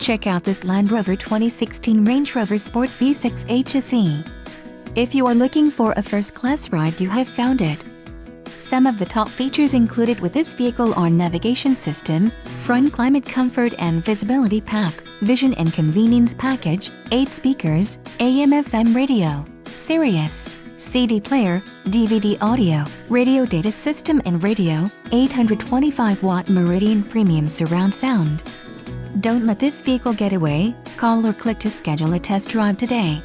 Check out this Land Rover 2016 Range Rover Sport V6 HSE. If you are looking for a first-class ride, you have found it. Some of the top features included with this vehicle are navigation system, front climate comfort and visibility pack, vision and convenience package, 8 speakers, AM/FM radio, Sirius, CD player, DVD audio, radio data system and radio, 825-watt Meridian Premium surround sound. Don't let this vehicle get away. Call or click to schedule a test drive today.